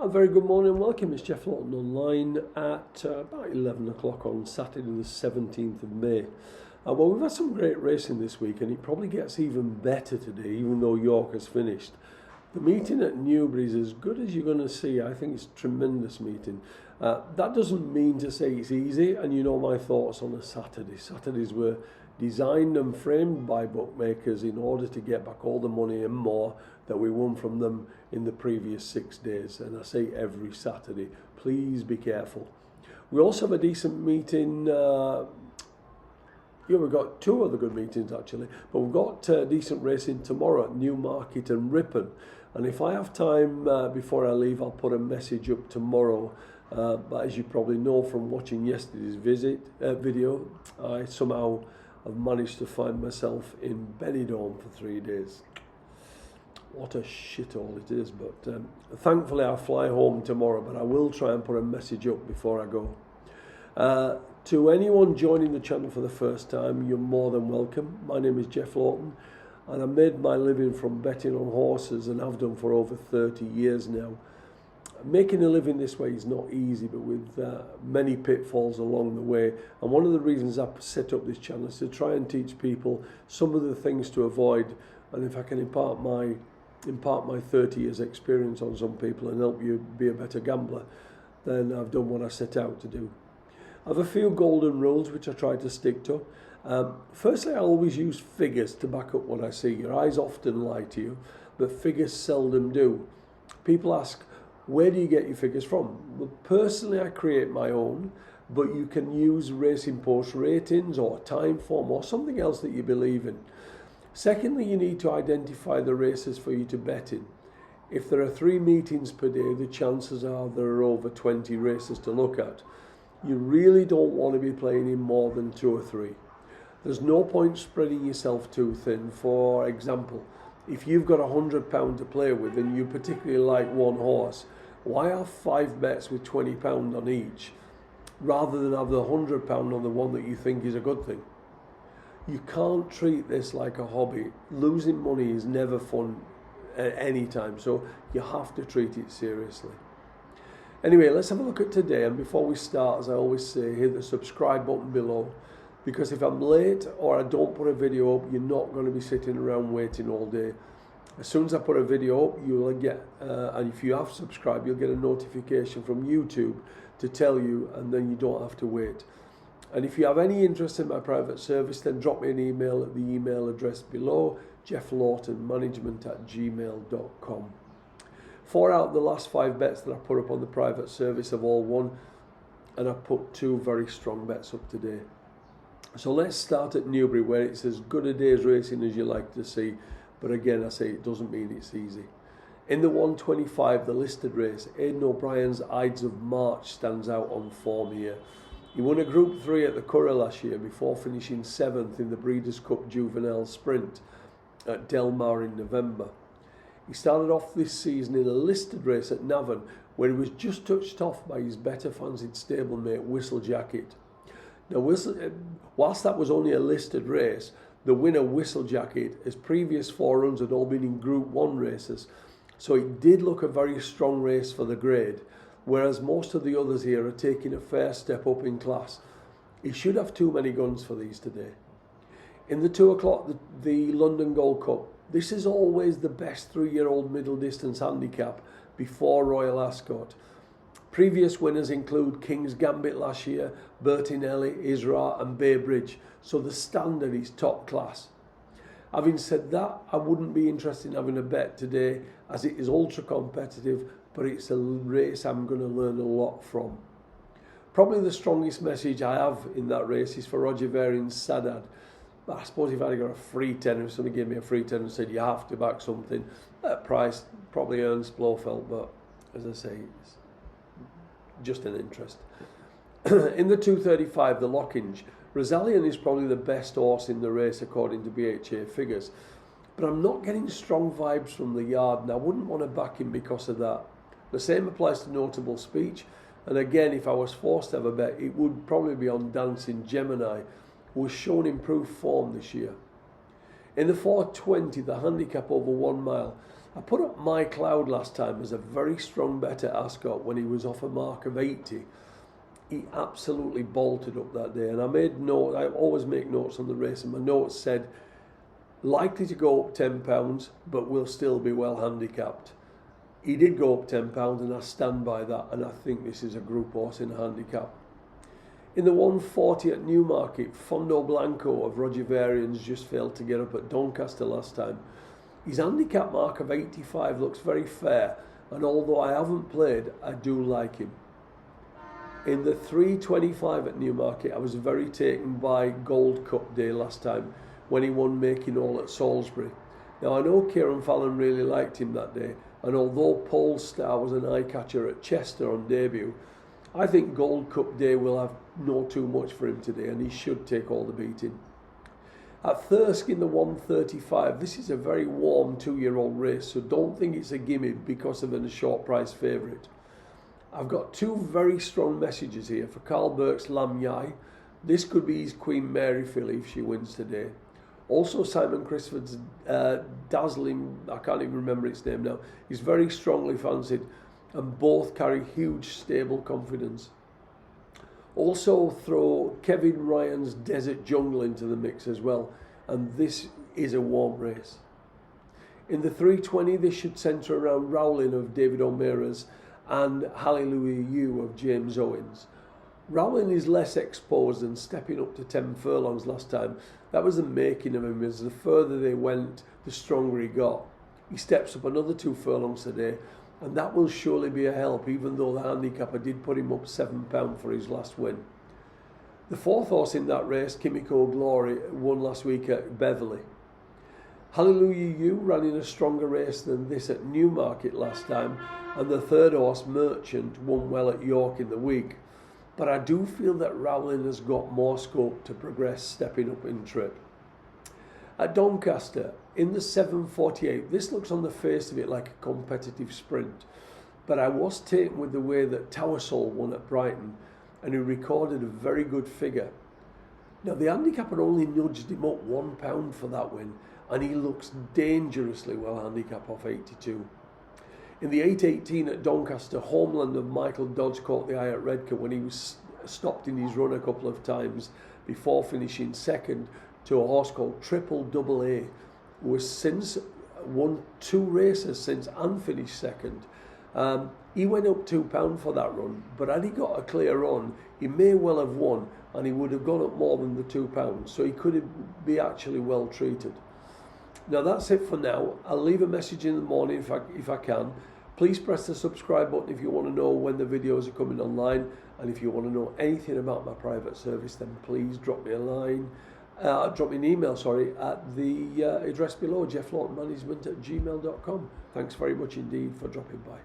A very good morning, welcome. It's Jeff Laughton online at about 11 o'clock on Saturday the 17th of May. Well, we've had some great racing this week and it probably gets even better today, even though York has finished. The meeting at Newbury is as good as you're going to see. I think it's a tremendous meeting. That doesn't mean to say it's easy, and you know my thoughts on a Saturday. Saturdays were designed and framed by bookmakers in order to get back all the money and more that we won from them in the previous 6 days. And I say every Saturday, please be careful. We also have a decent meeting. We've got two other good meetings actually, but we've got decent racing tomorrow at Newmarket and Ripon. And if I have time before I leave, I'll put a message up tomorrow. But as you probably know from watching yesterday's video, I somehow have managed to find myself in Benidorm for 3 days. What a shithole it is, but thankfully I'll fly home tomorrow, but I will try and put a message up before I go. To anyone joining the channel for the first time, you're more than welcome. My name is Jeff Laughton, and I made my living from betting on horses and have done for over 30 years now. Making a living this way is not easy, but with many pitfalls along the way. And one of the reasons I set up this channel is to try and teach people some of the things to avoid. And if I can impart my 30 years experience on some people and help you be a better gambler, then I've done what I set out to do. I have a few golden rules which I try to stick to. Firstly, I always use figures to back up what I see. Your eyes often lie to you, but figures seldom do. People ask, where do you get your figures from? Well, personally, I create my own, but you can use Racing Post ratings or Timeform or something else that you believe in. Secondly, you need to identify the races for you to bet in. If there are 3 meetings per day, the chances are there are over 20 races to look at. You really don't want to be playing in more than 2 or 3. There's no point spreading yourself too thin. For example, if you've got £100 to play with and you particularly like one horse, why have 5 bets with £20 on each rather than have the £100 on the one that you think is a good thing? You can't treat this like a hobby. Losing money is never fun at any time, so you have to treat it seriously. Anyway, let's have a look at today, and before we start, as I always say, hit the subscribe button below, because if I'm late or I don't put a video up, you're not going to be sitting around waiting all day. As soon as I put a video up, you'll get, and if you have subscribed, you'll get a notification from YouTube to tell you, and then you don't have to wait. And if you have any interest in my private service, then drop me an email at the email address below, jefflawtonmanagement@gmail.com. 4 out of the last 5 bets that I put up on the private service have all won, and I put 2 very strong bets up today. So let's start at Newbury, where it's as good a day's racing as you like to see, but again I say it doesn't mean it's easy. In the 125, the listed race, Aidan O'Brien's Ides of March stands out on form here. He won a Group 3 at the Curragh last year before finishing 7th in the Breeders' Cup Juvenile Sprint at Del Mar in November. He started off this season in a listed race at Navan, where he was just touched off by his better fancied stablemate Whistle Jacket. Now, whilst that was only a listed race, the winner Whistle Jacket, his previous 4 runs had all been in Group 1 races, so it did look a very strong race for the grade, whereas most of the others here are taking a fair step up in class. He should have too many guns for these today. In the 2 o'clock, the London Gold Cup, this is always the best 3-year-old middle distance handicap before Royal Ascot. Previous winners include King's Gambit last year, Bertinelli, Isra and Bay Bridge, so the standard is top class. Having said that, I wouldn't be interested in having a bet today as it is ultra competitive, but it's a race I'm going to learn a lot from. Probably the strongest message I have in that race is for Roger Varian's Sadad. But I suppose if I had got a free tenner, if somebody gave me a free tenner and said you have to back something, that price probably earns Blofeld, but as I say, it's just an interest. In the 235, the Lockinge, Rosallion is probably the best horse in the race according to BHA figures, but I'm not getting strong vibes from the yard and I wouldn't want to back him because of that. The same applies to Notable Speech, and again, if I was forced to have a bet, it would probably be on Dancing Gemini, who has shown improved form this year. In the 420, the handicap over 1 mile, I put up My Cloud last time as a very strong bet at Ascot when he was off a mark of 80. He absolutely bolted up that day, and I made note. I always make notes on the race, and my notes said likely to go up £10, but will still be well handicapped. He did go up £10, and I stand by that, and I think this is a group horse in a handicap. In the 140 at Newmarket, Fondo Blanco of Roger Varian's just failed to get up at Doncaster last time. His handicap mark of 85 looks very fair, and although I haven't played, I do like him. In the 325 at Newmarket, I was very taken by Gold Cup Day last time when he won Making All at Salisbury. Now I know Kieran Fallon really liked him that day, and although Polestar was an eye-catcher at Chester on debut, I think Gold Cup Day will have no too much for him today, and he should take all the beating. At Thirsk in the 135, this is a very warm 2-year-old race, so don't think it's a gimme because of a short price favourite. I've got two very strong messages here for Carl Burke's Lam Yai. This could be his Queen Mary filly if she wins today. Also Simon Crisford's dazzling, I can't even remember its name now, is very strongly fancied, and both carry huge stable confidence. Also throw Kevin Ryan's Desert Jungle into the mix as well, and this is a warm race. In the 320, this should centre around Rowling of David O'Meara's and Hallelujah You of James Owens. Rowling is less exposed and stepping up to 10 furlongs last time. That was the making of him, as the further they went, the stronger he got. He steps up another 2 furlongs today, and that will surely be a help, even though the handicapper did put him up £7 for his last win. The 4th horse in that race, Kimiko Glory, won last week at Beverley. Hallelujah You ran in a stronger race than this at Newmarket last time, and the 3rd horse, Merchant, won well at York in the week. But I do feel that Rowling has got more scope to progress, stepping up in trip. At Doncaster, in the 748, this looks on the face of it like a competitive sprint, but I was taken with the way that Towersall won at Brighton, and he recorded a very good figure. Now the handicapper only nudged him up £1 for that win, and he looks dangerously well handicapped off 82. In the 818 at Doncaster, Homeland of Michael Dodge caught the eye at Redcar when he was stopped in his run a couple of times before finishing second to a horse called Triple Double A, who has since won 2 races since and finished second. He went up £2 for that run, but had he got a clear run, he may well have won, and he would have gone up more than the £2, so he could be actually well treated. Now that's it for now. I'll leave a message in the morning if I can. Please press the subscribe button if you want to know when the videos are coming online, and if you want to know anything about my private service, then please drop me a line. Drop me an email, at the address below, jefflaughtonmanagement@gmail.com. Thanks very much indeed for dropping by.